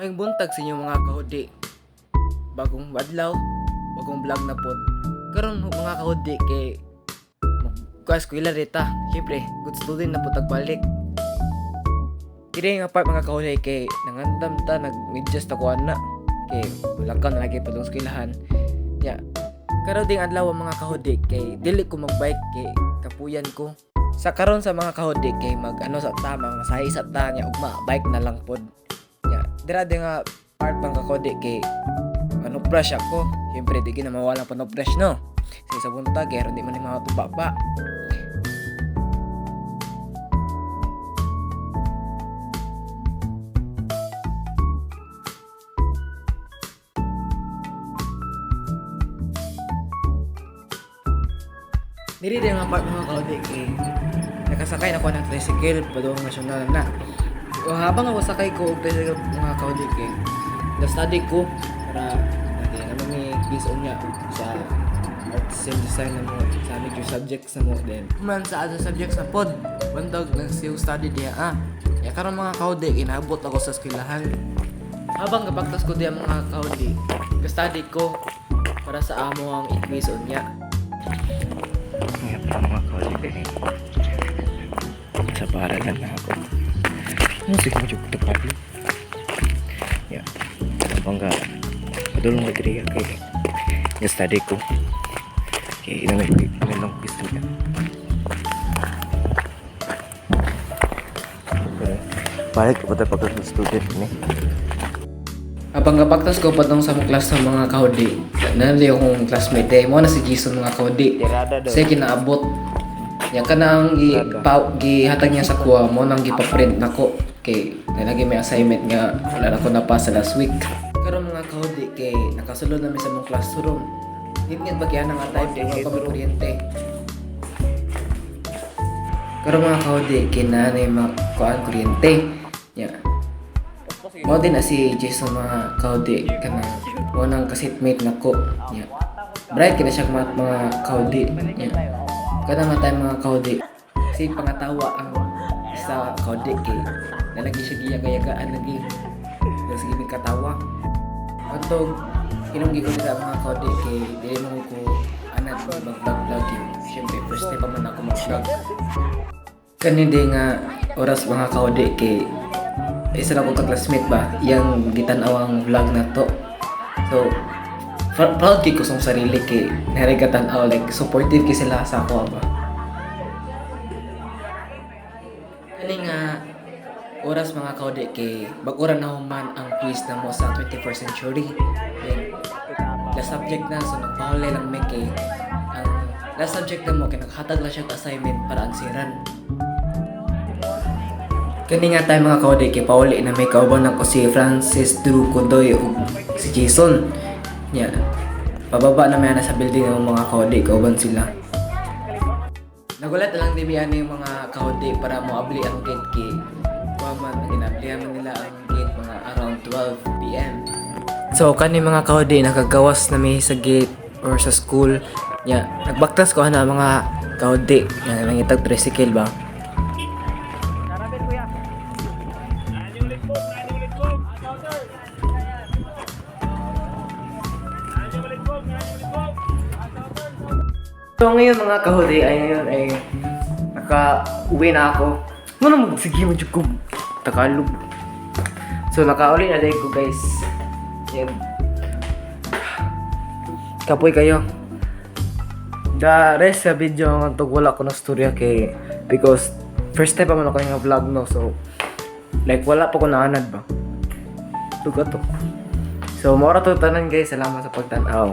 Maayong buntag sa inyo mga kahudi. Bagong adlaw, bagong vlog na pod. Karon mga kahudi kay magkuas ko ila rita. Siyempre, good student na po tagbalik. Kini nga part mga kahudi kay nangandam ta nag-adjust ako ana. Kay wala ka na lagi padung eskwelahan. Ya. Karon ding adlaw mga kahudi kay dili ko magbike kay kapuyan ko. Sa karon sa mga kahudi kay sa tama masahi sa ta nya ugma bike na lang pod. Ya, dira di nga part pang kakodi kay brush ako. Siyempre di na mawala pa no brush no. Sa buntag kay di man ni mga tuba pa. Diri din nga part mga kahudi kay nakasakay na ko ng tricycle padung nasyonal na. O habang ako sakay ko og tricycle mga kahudi kay na-study ko para naman may quiz on niya sa arts and design na mo sa major subjects na mo din. Man sa other subjects na pod, bantog nagsiyo study diya Ya karon mga kahudi inaabot ako sa eskwelahan. Habang kapagtas ko diya mga kahudi, ka-study ko para sa amo ang quiz on niya. Ngayon pa mga kahudi sa paaralan na ako. Musik mo juga tepat ya bangga padulong magriya kay study ko kay ilang pistol ya balik kepada pagka student ni Abang kapagtas ko patong sa class ng mga kahudi. Nanali akong classmate mo na si Jason mga kahudi. Saya kinaabot. Yang kanang gihatag niya sa kuha mo nang gipa-print nako kay nalagi may assignment nga wala na ko napasa last week. Karon mga kahudi kay nakasulod na mi sa mong classroom. Ngit ba kaya nga type kay kami kuryente. Karon mga kahudi kay nanay makuan kuryente. Ya. Mo din na si Jason mga kahudi kanang unang ka-seatmate nako. Ya. Bright kina siya mga kahudi. Ya. Kada nga tayo mga kahudi kasi pangatawa ang sa kahudi kay nalagi siya giyaga-yagaan lagi tapos gini katawa antong inunggi ko nila mga kahudi kay dili mo ko anad mag-vlog yun siyempre first time pa man ako mag-vlog kanindi nga oras mga kahudi kay isa na ko ka-classmate ba yung gitanaw ang vlog na to so proud ko sa sarili kay narigatan ako like supportive kay sila sa ako ba kani nga oras mga kahudi kay bag-ura na human ang quiz na mo sa 21st century then last subject na so nagpahuli lang may kay ang last subject na mo kay naghatag lang siya assignment para ansiran kani nga tayo mga kahudi kay pauli na may kauban ako si Francis Drew Codoy ug si Jason. Yeah. Pababa na may sa building ng mga kahudi, kauban sila. Nagulat na lang dibiyan yung mga kahudi para mo abli ang gate key. Kuwaman, ginablihan nila ang gate mga around 12 PM. So, kani mga kahudi, nakagawas na may sa gate or sa school. Yeah. Nagbaktas ko na mga kahudi. Yan, nangitag tricycle ba? So ngayon mga kahudi ay naka-uwi na ako. Ano sige mo ko Tagalog. So naka-uli na din ko guys. Yan. Kapoy kayo. The rest sa video nga to wala ko na storya kay because first time pa man ako nga vlog no so like wala pa ko naanad ba. Tuga to. So mora to tanan guys, salamat sa pagtanaw.